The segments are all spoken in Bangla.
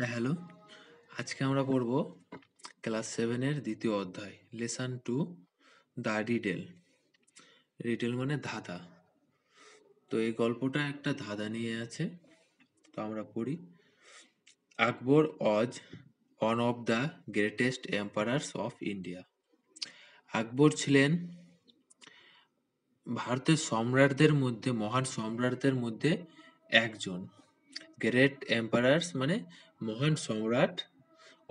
হ্যালো, আজকে আমরা পড়ব ক্লাস 7 এর দ্বিতীয় অধ্যায় লেসন 2 দ্য রিডেল। রিডেল মানে ধাঁধা। তো এই গল্পটা একটা ধাঁধা নিয়ে আছে। তো আমরা পড়ি। Akbar was one of the greatest emperors of India. Akbar ছিলেন ভারতের সম্রাটদের মধ্যে মহান সম্রাটদের মধ্যে একজন। গ্রেট এম্পারার্স মানে মহান সম্রাট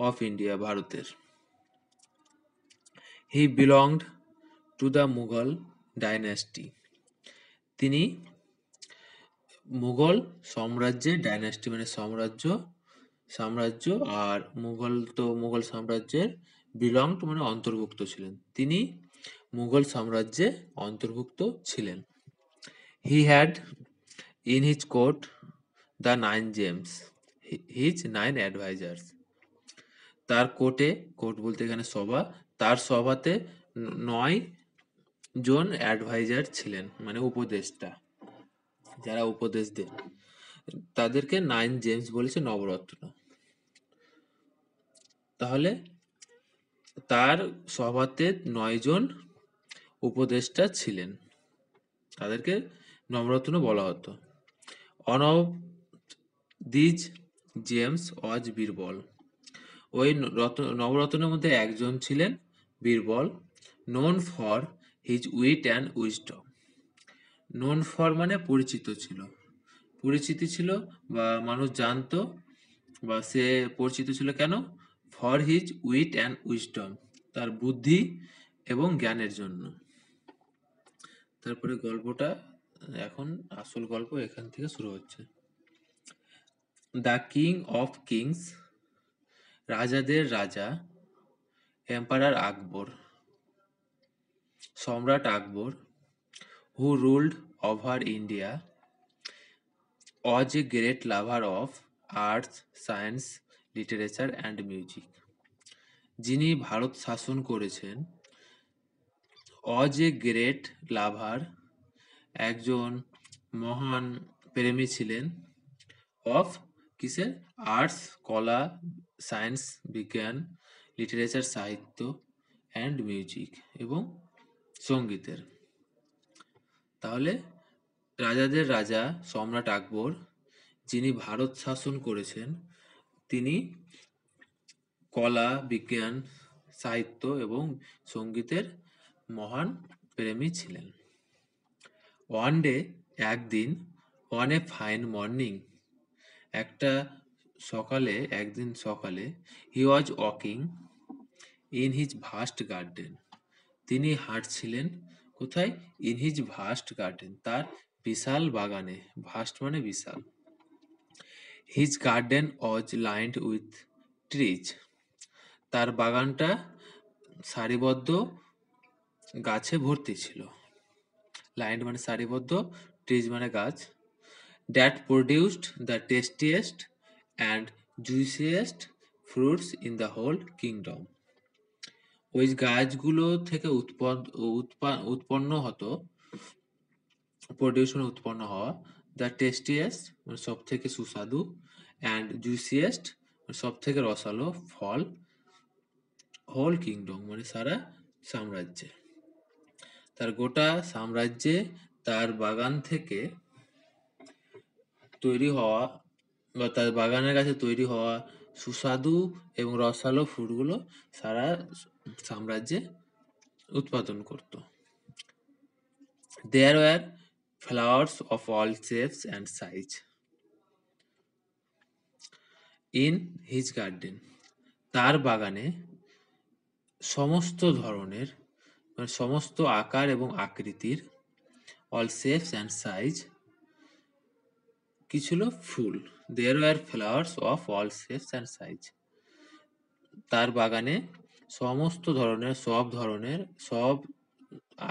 অফ ইন্ডিয়া, ভারতের। He belonged to the Mughal dynasty. তিনি মুঘল সাম্রাজ্যের ডাইনাস্টি মানে সাম্রাজ্য আর মুঘল সাম্রাজ্যের বিলংড মানে অন্তর্ভুক্ত ছিলেন। তিনি মুঘল সাম্রাজ্যে অন্তর্ভুক্ত ছিলেন। He had in his court the 9 gems, his 9 advisors. তার কোর্ট বলতে এখানে সভা, তার সভাতে 9 জন অ্যাডভাইজার ছিলেন মানে উপদেষ্টা, যারা উপদেশ দেন। তাদেরকে 9 জেমস বলেছে, নবরত্ন। তাহলে তার সভাতে 9 জন উপদেষ্টা ছিলেন, তাদেরকে নবরত্ন বলা হতো। ওয়ান অফ দিজ জেমস ওয়াজ বীরবল। ওই নবরত্নের মধ্যে একজন ছিলেন Birbal, known for his wheat and wisdom. Known for মানে পরিচিতি ছিল বা মানুষ জানতো, বা সে পরিচিত ছিল কেন? For his wheat and wisdom, তার বুদ্ধি এবং জ্ঞানের জন্য। তারপরে গল্পটা, এখন আসল গল্প এখান থেকে শুরু হচ্ছে। দ্য কিং অফ কিংস, রাজাদের রাজা, এম্পারার আকবর, সম্রাট আকবর, who ruled over India, was a great lover of arts, science, literature and music. যিনি ভারত শাসন করেছেন, was a great lover, একজন মহান প্রেমী ছিলেন, of কিসের? আর্টস কলা, সায়েন্স বিজ্ঞান, লিটারেচার সাহিত্য, অ্যান্ড মিউজিক এবং সঙ্গীতের। তাহলে রাজাদের রাজা সম্রাট আকবর, যিনি ভারত শাসন করেছেন, তিনি কলা, বিজ্ঞান, সাহিত্য এবং সঙ্গীতের মহান প্রেমী ছিলেন। ওয়ান ডে, একদিন, অন এ ফাইন মর্নিং, একদিন সকালে, he was walking in his vast garden, তিনি হাঁটছিলেন কোথায়? ইন হিজ ভাস্ট গার্ডেন, তার বিশাল বাগানে। ভাস্ট মানে বিশাল। His garden was lined with trees, তার বাগানটা সারিবদ্ধ গাছে ভর্তি ছিল। লাইন্ড মানে সারিবদ্ধ, ট্রিজ মানে গাছ। That produced the tastiest and juiciest fruits in the whole kingdom, ওই গাছগুলো থেকে উৎপন্ন হতো, প্রডিউস মানে উৎপন্ন হওয়া, দ্য টেস্টিয়েস্ট মানে সব থেকে সুস্বাদু, অ্যান্ড জুইসিয়েস্ট মানে সব থেকে রসালো ফল, হোল কিংডম মানে সারা সাম্রাজ্যে। তার গোটা সাম্রাজ্যে তার বাগান থেকে তৈরি হওয়া বা তার বাগানের কাছে তৈরি হওয়া সুস্বাদু এবং রসালো ফ্রুটগুলো সারা সাম্রাজ্যে উৎপাদন করত। There were flowers of all shapes and size in his garden. তার বাগানে সমস্ত ধরনের মানে সমস্ত আকার এবং আকৃতির, all shapes and size, কি ছিল? ফুল। There were flowers of all shapes and size. তার বাগানে সমস্ত ধরনের সব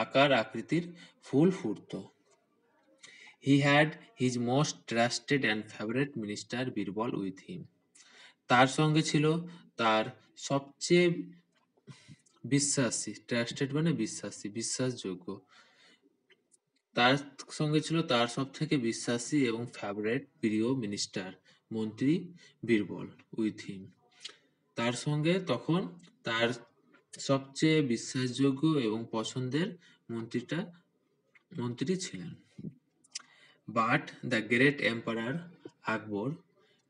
আকার আকৃতির ফুল ফুটতো। He had his most trusted and favorite minister Birbal with him. তার সঙ্গে ছিল তার সবচেয়ে বিশ্বাসী, ট্রাস্টেড মানে বিশ্বাসযোগ্য, তার সঙ্গে ছিল তার সবথেকে বিশ্বাসী এবং ফেভারিট প্রিয় মিনিস্টার মন্ত্রী বীরবল উইথ হিম। তার সঙ্গে তখন তার সবচেয়ে বিশ্বাসযোগ্য এবং পছন্দের মন্ত্রী ছিলেন। But the great emperor Akbar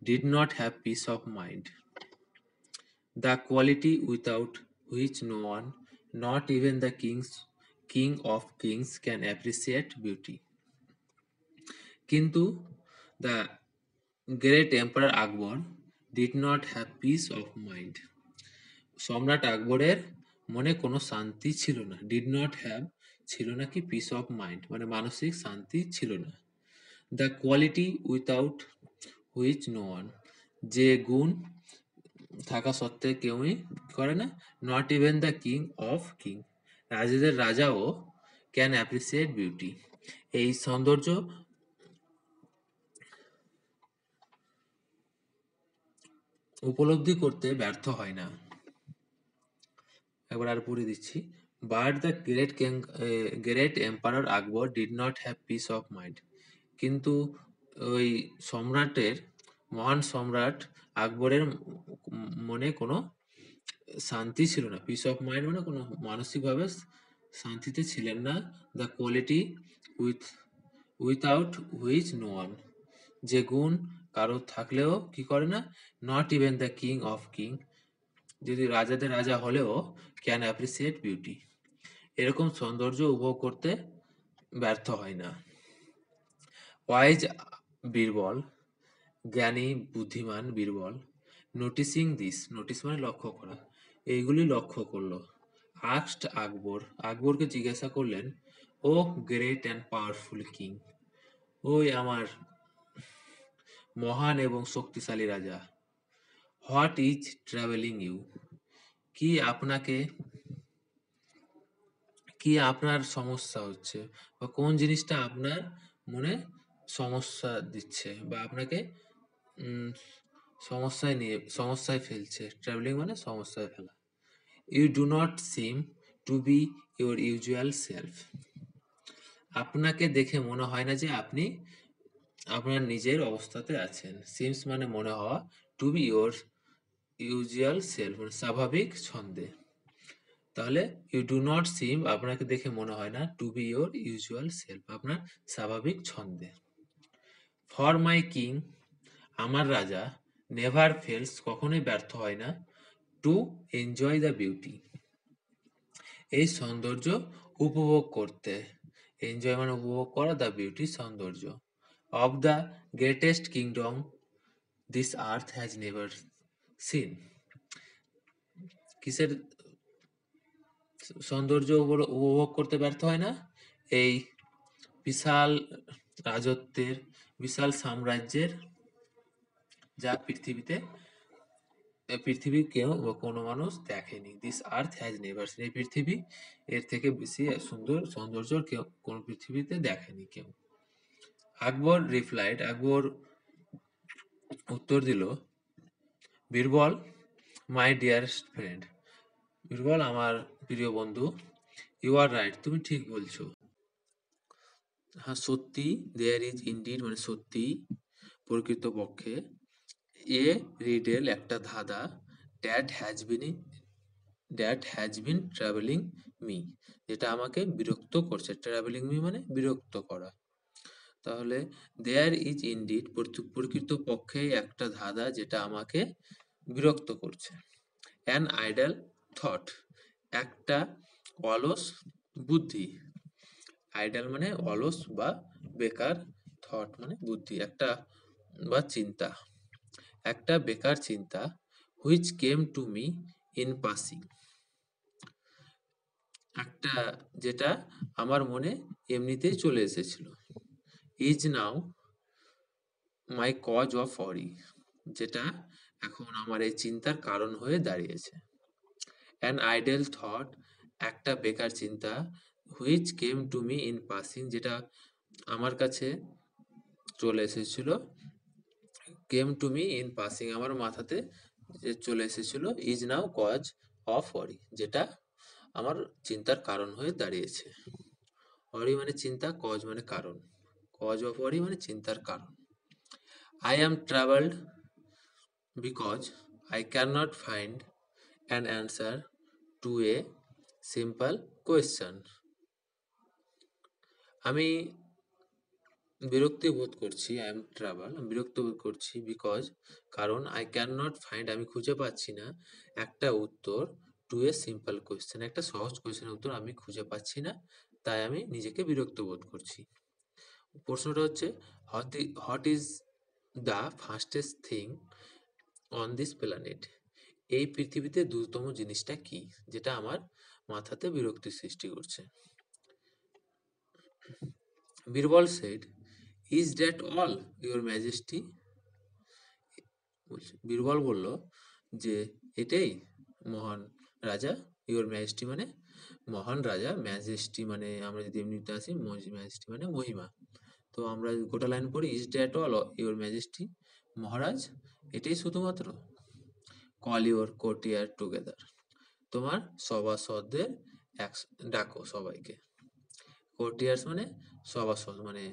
did not have peace of mind, the quality without which no one, not even the king of kings, can appreciate beauty. কিন্তু the great emperor Akbar did not have peace of mind. সম্রাট আকবরের মনে কোনো শান্তি ছিল না। ডিড নট হ্যাভ ছিল না কি পিস অফ মাইন্ড, মানে মানসিক শান্তি ছিল না। The quality without which no one, যে গুণ থাকা সত্ত্বে কেউই করে না। Not even the king of king, রাজাদের রাজাও ক্যান অ্যাপ্রিসিয়েট বিউটি, এই সৌন্দর্য উপলব্ধি করতে ব্যর্থ হয় না। একবার আর পড়ে দিচ্ছি। But the great emperor Akbar did not have peace of mind, কিন্তু ওই মহান সম্রাট আকবরের মনে কোনো শান্তি ছিল না। পিস অফ মাইন্ড মানে কোনো মানসিকভাবে শান্তিতে ছিলেন না। The quality without which no one, যে গুণ কারো থাকলেও কি করে না। Not even the king of king, যদি রাজাদের রাজা হলেও ক্যান অ্যাপ্রিসিয়েট বিউটি, এরকম সৌন্দর্য উপভোগ করতে ব্যর্থ হয় না। ওয়াইজ বীরবল, জ্ঞানী বুদ্ধিমান বীরবল, নোটিসিং দিস, নোটিস মানে লক্ষ্য করা, এইগুলি লক্ষ্য করলো। আস্কড আকবর, আকবরকে জিজ্ঞাসা করলেন, ও গ্রেট অ্যান্ড পাওয়ারফুল কিং, ওই আমার মহান এবং শক্তিশালী রাজা, হোয়াট ইজ ট্রাভেলিং ইউ, কি আপনার সমস্যা হচ্ছে, বা কোন জিনিসটা আপনার মনে সমস্যা দিচ্ছে বা আপনাকে সমস্যায় ফেলছে। ট্রাভেলিং মানে সমস্যায় ফেলা। You do not seem to be your usual self, আপনাকে দেখে মনে হয় না যে আপনি আপনার নিজের অবস্থাতে আছেন। সিমস মানে মনে হওয়া, to be your usual self মানে স্বাভাবিক ছন্দে। তাহলে ইউ ডু নট সিম, আপনাকে দেখে মনে হয় না, to be your usual self, আপনার স্বাভাবিক ছন্দে। ফর মাই কিং, আমার রাজা, নেভার ফেলস, কখনোই ব্যর্থ হয় না, টু এনজয় দ্য বিউটি, এই সৌন্দর্য উপভোগ করতে। এনজয় মানে উপভোগ করা, দ্য বিউটি সৌন্দর্য। Of the greatest kingdom this earth has never seen, কিসের সৌন্দর্য উপভোগ করতে ব্যর্থ হয় না? এই বিশাল রাজত্বের, বিশাল সাম্রাজ্যের, যা পৃথিবী কেউ বা কোনো মানুষ দেখেনি। This earth has never seen, এই পৃথিবী এর থেকে বেশি সুন্দর সৌন্দর্য কেউ কোন পৃথিবীতে দেখেনি কেউ। আকবর রিপ্লাইড, আকবর উত্তর দিল, বীরবল মাই ডিয়ারেস্ট ফ্রেন্ড, বীরবল আমার প্রিয় বন্ধু, ইউ আর রাইট, তুমি ঠিক বলছো। হ্যাঁ সত্যি, দেয়ার ইজ ইনডিড মানে সত্যি, প্রকৃতপক্ষে, এ রিডেল একটা ধাঁধা, that has been travelling me, যেটা আমাকে বিরক্ত করছে। ট্রাভেলিং মি মানে বিরক্ত করা। তাহলে দেয়ার ইজ ইনডিড প্রকৃতপক্ষে একটা ধাঁধা যেটা আমাকে বিরক্ত করছে। অ্যান আইডল থট, একটা অলস বুদ্ধি। আইডল মানে অলস বা বেকার, থট মানে বুদ্ধি, একটা বা চিন্তা, একটা বেকার চিন্তা। Which came to me in passing, একটা যেটা আমার মনে এমনিতেই চলে এসেছিল। Is now my cause of worry, যেটা এখন আমার এই চিন্তার কারণ হয়ে দাঁড়িয়েছে। অ্যান আইডল থট, একটা বেকার চিন্তা। Which came to me in passing, যেটা আমার কাছে চলে এসেছিল। কেম টু মি ইন পাসিং আমার মাথাতে যে চলে এসেছিল। Is now cause of worry, যেটা আমার চিন্তার কারণ হয়ে দাঁড়িয়েছে। ওয়ারি মানে চিন্তা, কজ মানে কারণ, কজ অফ ওয়ারি মানে চিন্তার কারণ। I am troubled because I cannot find an answer to a simple question. আমি বিরক্তি বোধ করছি, আই এম ট্রাবল, আমি বিরক্ত বোধ করছি বিকজ, কারণ আই ক্যান নট ফাইন্ড, আমি খুঁজে পাচ্ছি না একটা উত্তর টু এ সিম্পল কোয়েশ্চেন, একটা সহজ কোয়েশ্চেনের উত্তর আমি খুঁজে পাচ্ছি না, তাই আমি নিজেকে বিরক্ত বোধ করছি। প্রশ্নটা হচ্ছে, what is the fastest thing on this planet? এই পৃথিবীতে দ্রুততম জিনিসটা কি, যেটা আমার মাথাতে বিরক্তি সৃষ্টি করছে? Birbal said, is that all your majesty? Birbal বলল যে এটাই মহান রাজা, ইউর ম্যাজেস্টি মানে মহান রাজা, ম্যাজেস্টি মানে আমরা যদি এমনিতে আসি, ম্যাজেস্টি মানে মহিমা। তো আমরা গোটা লাইন পড়ি, is that all your majesty, মহারাজ এটাই শুধুমাত্র? কল ইউর কোর্টিয়ার টুগেদার, তোমার সভাসদদের এক ডাকো সবাইকে। কোর্টিয়ার্স মানে সভাসদ, মানে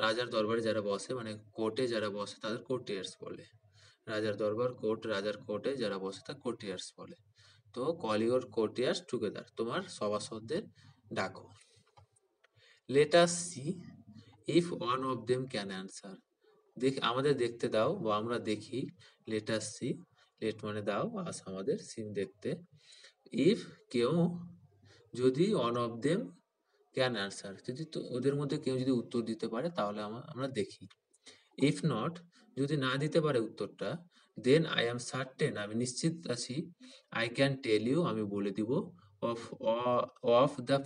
রাজার দরবারে যারা বসে, মানে কোর্টে যারা বসে তাদের কোর্টিয়ার্স বলে। রাজার দরবার কোর্ট, রাজার কোর্টে যারা বসে তা কোর্টিয়ার্স বলে। তো কল ইউর কোর্টিয়ার্স টুগেদার, তোমার সভাসদদের ডাকো। Let us see if one of them can answer, আমাদের দেখতে দাও বা আমরা দেখি। লেট আস সি, লেট মানে দাও, আস আমাদের, সিন দেখতে, ইফ কেউ, যদি one of them can answer, যদি তো ওদের মধ্যে কেউ যদি উত্তর দিতে পারে তাহলে আমরা দেখি। ইফ নট, যদি না দিতে পারে উত্তরটা, দেন আই অ্যাম সার্টেন, আমি নিশ্চিত আছি, আই ক্যান টেল ইউ, আমি বলে দিব, of of the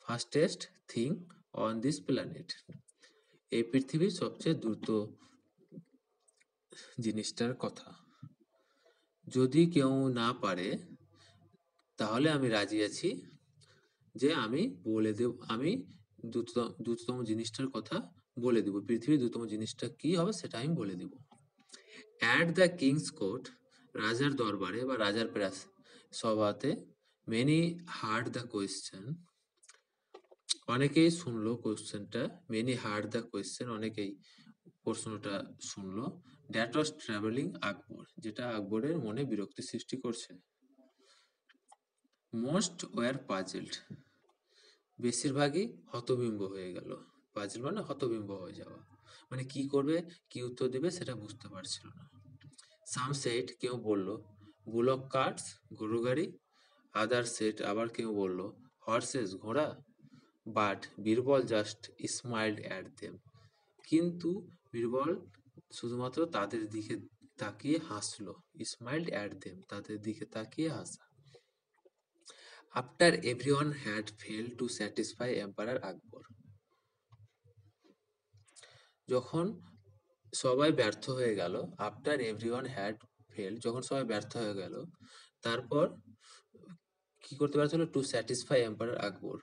fastest thing on this planet, এই পৃথিবীর সবচেয়ে দ্রুত জিনিসটার কথা। যদি কেউ না পারে তাহলে আমি রাজি আছি যে আমি বলে দেব, আমি দ্রুততম জিনিসটার কথা বলে দিব, পৃথিবীর দ্রুততম জিনিসটা কি হবে সেটা আমি বলে দিব। অ্যাট দ্য কিংস কোর্ট, রাজার দরবারে বা রাজার প্রাস সভাতে, মেনি হার্ড দ্য কোয়েশ্চেন, অনেকেই শুনলো কোয়েশ্চেনটা, মেনি হার্ড দ্য কোয়েশ্চেন, অনেকেই প্রশ্নটা শুনলো, দ্যাট ওয়াজ ট্রাভেলিং আকবর, যেটা আকবরের মনে বিরক্তি সৃষ্টি করছে। মোস্ট ওয়ার পাজেলড, বেশিরভাগই হতবিম্ব হয়ে গেল। পাজল মানে হতবিম্ব হয়ে যাওয়া, মানে কি করবে, কি উত্তর দিবে সেটা বুঝতে পারছিল না। সাম সেট, কেউ বলল, বুলক কার্টস, গরু গাড়ি। আদার সেট, আবার কেউ বলল, হর্সেস, ঘোড়া। But Birbal just smiled at them, কিন্তু বীরবল শুধুমাত্র তাদের দিকে তাকিয়ে হাসলো। স্মাইল্ড অ্যাট দেম, তাদের দিকে তাকিয়ে হাসা। After everyone had failed to satisfy emperor Akbar, যখন সবাই ব্যর্থ হয়ে গেল, আফটার এভরিওয়ান হ্যাড ফেল, যখন সবাই ব্যর্থ হয়ে গেল, তারপর কি করতে পারছিল, টু স্যাটিসফাই এম্পারার আকবর,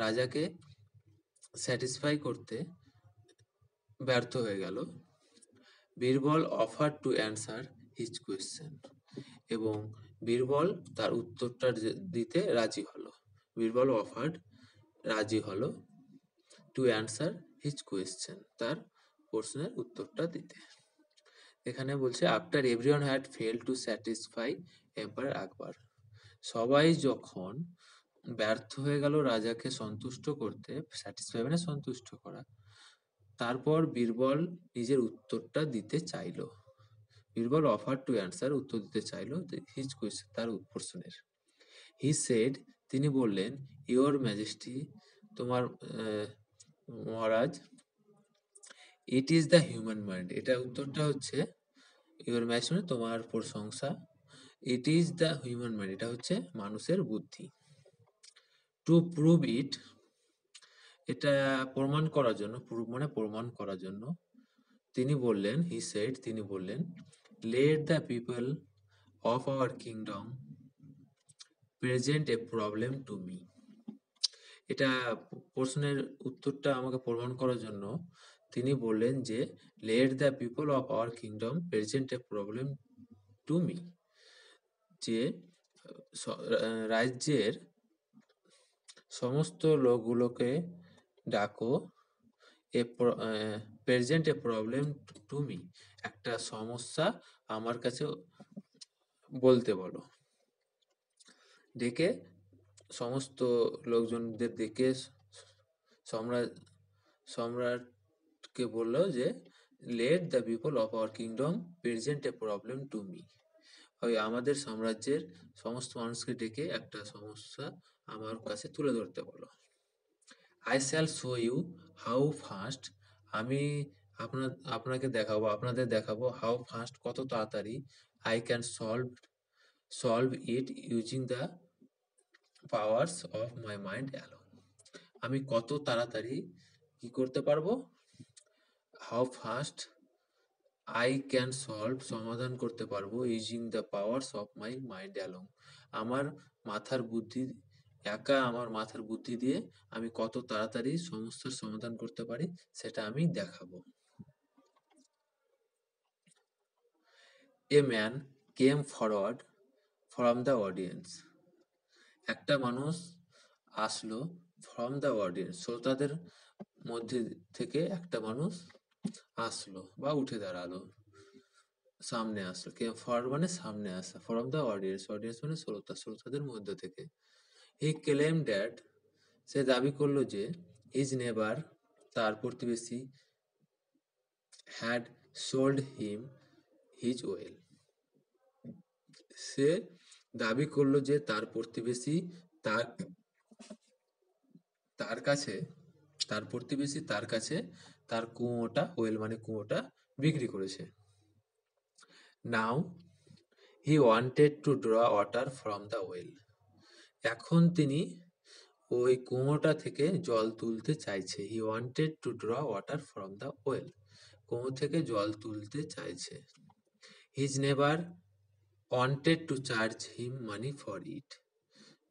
রাজাকে স্যাটিসফাই করতে ব্যর্থ হয়ে গেল। Birbal offer to answer his question, এবং বীরবল তার উত্তরটা দিতে রাজি হলো। বীরবল অফার্ড, রাজি হলো, টু অ্যান্সার হিজ কোয়েশ্চেন, তার প্রশ্নের উত্তরটা দিতে। এখানে বলছে after everyone had fail to satisfy emperor Akbar, সবাই যখন ব্যর্থ হয়ে গেল রাজাকে সন্তুষ্ট করতে, স্যাটিসফাই মানে সন্তুষ্ট করা, তারপর বীরবল নিজের উত্তরটা দিতে চাইল। বীরবল অফার টু অ্যান্সার, উত্তর দিতে চাইল হিজ কোয়েশ্চেন, তার প্রশ্নের। হি সেড, তিনি বললেন, ইওর ম্যাজেস্টি, তোমার মহারাজ, it is the human mind, এটা উত্তরটা হচ্ছে, ইওর ম্যাজেস্টি মানে তোমার প্রশংসা, it is the human mind, এটা হচ্ছে মানুষের বুদ্ধি। টু প্রুভ ইট, এটা প্রমাণ করার জন্য, প্রুভ মানে প্রমাণ করার জন্য, তিনি বললেন, হি সেড, তিনি বললেন, let the people of our kingdom present A problem to me, এটা প্রশ্নের উত্তরটা আমাকে প্রমাণ করার জন্য তিনি বললেন যে, let the people of our kingdom present A problem to me, যে রাজ্যের সমস্ত লোকগুলোকে ডাকো, a present A problem to me, একটা সমস্যা আমার কাছে বলতে বলো। ডেকে সমস্ত লোকজনদের ডেকে সম্রাট সম্রাটকে বলল যে let the people of our kingdom present A problem to me, ওই আমাদের সাম্রাজ্যের সমস্ত মানুষকে ডেকে একটা সমস্যা আমার কাছে তুলে ধরতে বলো। I shall show you how fast, আমি আপনাদের দেখাবো হাউ ফাস্ট, কত তাড়াতাড়ি I can solve it using the powers of my mind alone, আমি কত তাড়াতাড়ি কি করতে পারবো, হাউ ফাস্ট আই ক্যান সমাধান করতে পারবো using the powers of my mind alone, আমার আমার মাথার বুদ্ধি দিয়ে আমি কত তাড়াতাড়ি সমস্যার সমাধান করতে পারি সেটা আমি দেখাবো। A man came forward from the audience, একটা মানুষ আসলো ফ্রম দ্য অডিয়েন্স, শ্রোতাদের মধ্যে থেকে একটা মানুষ আসলো বা উঠে দাঁড়ালো, সামনে আসলো। কেম ফরওয়ার্ড মানে সামনে আসা, ফ্রম দ্য অডিয়েন্স, অডিয়েন্স মানে শ্রোতাদের মধ্যে থেকে। হি ক্লেম দ্যাট, সে দাবি করলো যে হিজ নেবার, তার প্রতিবেশী, had sold him his well, সে দাবি করলো যে তার প্রতিবেশী তার তার কাছে তার কুয়োটা, ওয়েল মানে কুয়োটা, বিক্রি করেছে। Now he wanted to draw water from the well, এখন তিনি ওই কুয়োটা থেকে জল তুলতে চাইছে। He wanted to draw water from the well, কুয়ো থেকে জল তুলতে চাইছে। His neighbour wanted to charge him money for it,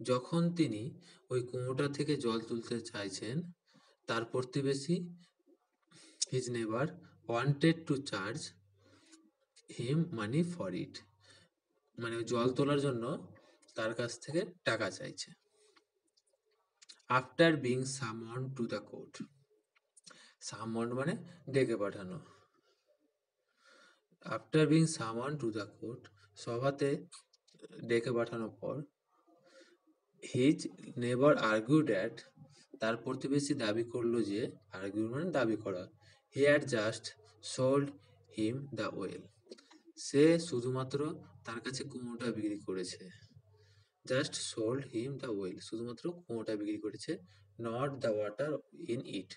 যখন তিনি ওই কুয়োটা থেকে জল তুলতে চাইছেন, তার প্রতিবেশী his neighbour wanted to charge him money for ইট, মানে জল তোলার জন্য তার কাছ থেকে টাকা চাইছে। After being সামন্ড two the court, সামন্ড মানে ডেকে পাঠানো। After being সামন্ড two the court, সভাতে ডেকে পাঠানোর পর, হিজ নেবার আর্গুড দ্যাট, তার প্রতিবেশী দাবি করলো যে, আর্গুড মানে দাবি করা, he had just sold him the well, সে শুধুমাত্র তার কাছে কুয়োটা বিক্রি করেছে। Just sold him the well, শুধুমাত্র কুয়োটা বিক্রি করেছে। Not the water in it,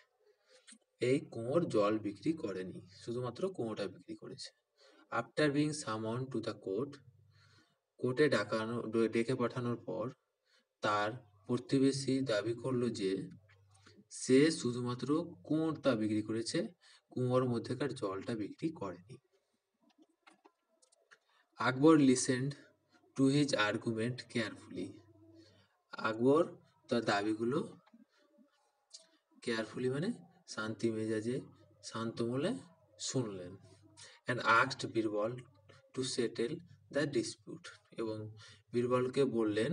এই কুয়োর জল বিক্রি করেনি, শুধুমাত্র কুয়োটা বিক্রি করেছে। After being summon to the court, কোর্টে ডেকে পাঠানোর পর তার প্রতিবেশী দাবি করলো যে সে শুধুমাত্র কুয়োটা বিক্রি করেছে, কুয়োর মধ্যেকার জলটা বিক্রি করেনি। Akbar listened to his argument carefully, Akbar তার দাবিগুলো কেয়ারফুলি মানে শান্তি মেজাজে, শান্ত মনে শুনলেন। And asked Birbal to settle the dispute, এবং বীরবলকে বললেন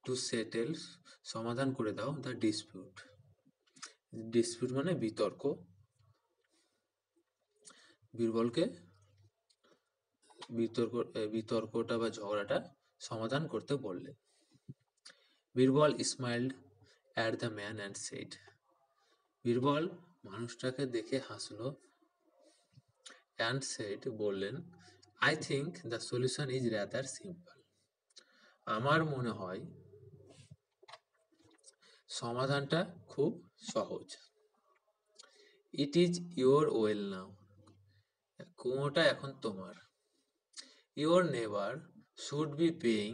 টু সেটেল, সমাধান করে দাও, দ্য ডিসপিউট, ডিসপিউট মানে বিতর্ক, বীরবলকে বিতর্কটা বা ঝগড়াটা সমাধান করতে বললেন। Birbal smiled at the man and said, Birbal মানুষটাকে দেখে হাসলো। অ্যান্ড সেড বললেন, I think the solution is rather simple, আমার মনে হয় সমাধানটা খুব সহজ। It is your well now, কুয়োটা এখন তোমার। Your neighbour should be paying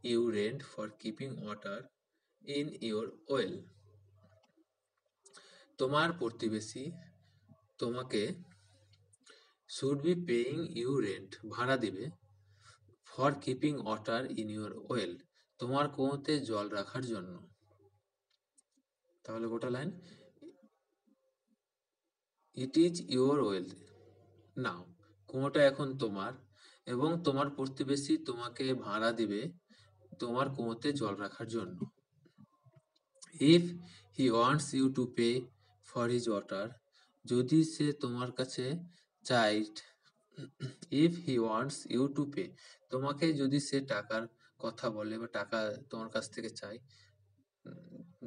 you rent for keeping water in your well, তোমার প্রতিবেশী তোমাকে should be paying you rent ভাড়া দিবে, for keeping water in your well, তোমার কুয়োতে জল রাখার জন্য। তাহলে গোটা line, it is your well now, কুয়োটা এখন তোমার, এবং তোমার প্রতিবেশী তোমাকে ভাড়া দিবে তোমার কুয়োতে জল রাখার জন্য। If he wants you to pay for his water, যদি সে তোমার কাছে চায়, if he wants you to pay, তোমাকে যদি সে টাকার কথা বলে বা টাকা তোমার কাছ থেকে চায়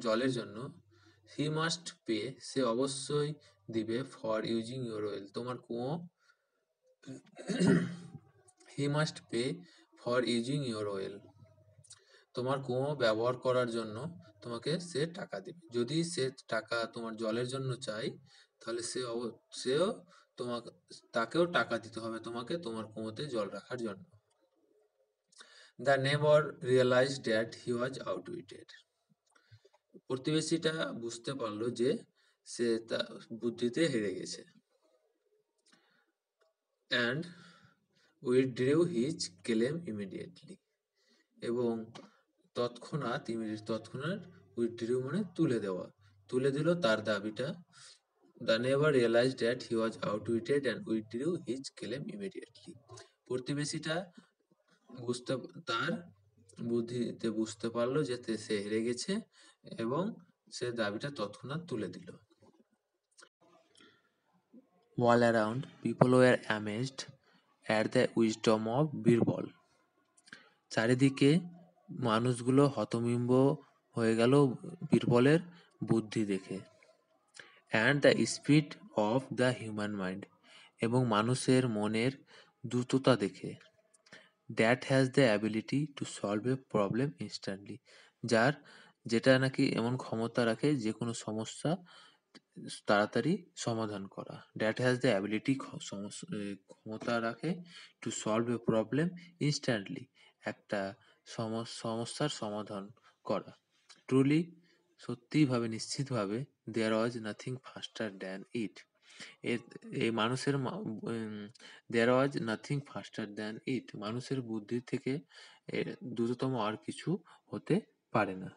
জলের জন্য, হি মাস্ট পে, সে অবশ্যই দিবে ফর ইউজিং ইউর ওয়েল, তোমার কুয়ো। He must pay for using your well, তোমার কুয়ো ব্যবহার করার জন্য তোমাকে সে টাকা দেবে। যদি সে টাকা তোমার জলের জন্য চায়, তাহলে সেও তোমাকে, তাকেও টাকা দিতে হবে তোমাকে তোমার কুয়োতে জল রাখার জন্য। The neighbour realised that he was outwitted, প্রতিবেশীটা বুঝতে পারলো যে সে তার বুদ্ধিতে হেরে গেছে। And withdrew his claim immediately, এবং তৎক্ষণাৎ উইথড্রিউ মানে তুলে দিল তার দাবিটা। The neighbour realised that he was outwitted and withdrew his claim immediately, প্রতিবেশীটা তার বুদ্ধিতে বুঝতে পারলো যে সে হেরে গেছে এবং সে দাবিটা তৎক্ষণাৎ তুলে দিল। All around, people were amazed at the wisdom of Birbal, চারিদিকে মানুষগুলো হতবিম্ব হয়ে গেল বীরবলের বুদ্ধি দেখে। And the speed of the human mind, এবং মানুষের মনের দ্রুততা দেখে। That has the ability to solve a problem instantly, যেটা নাকি এমন ক্ষমতা রাখে যে কোনো সমস্যা তাড়াতাড়ি সমাধান করা। দ্যাট হ্যাজ দ্য অ্যাবিলিটি, ক্ষমতা রাখে, to solve a problem instantly, একটা সমস্যার সমাধান করা। ট্রুলি, সত্যিভাবে, নিশ্চিতভাবে, দেয়ার ওয়াজ নাথিং ফাস্টার দ্যান ইট, এই মানুষের দেয়ার ওয়াজ নাথিং ফাস্টার দ্যান ইট, মানুষের বুদ্ধি থেকে দ্রুততম আর কিছু হতে পারে না।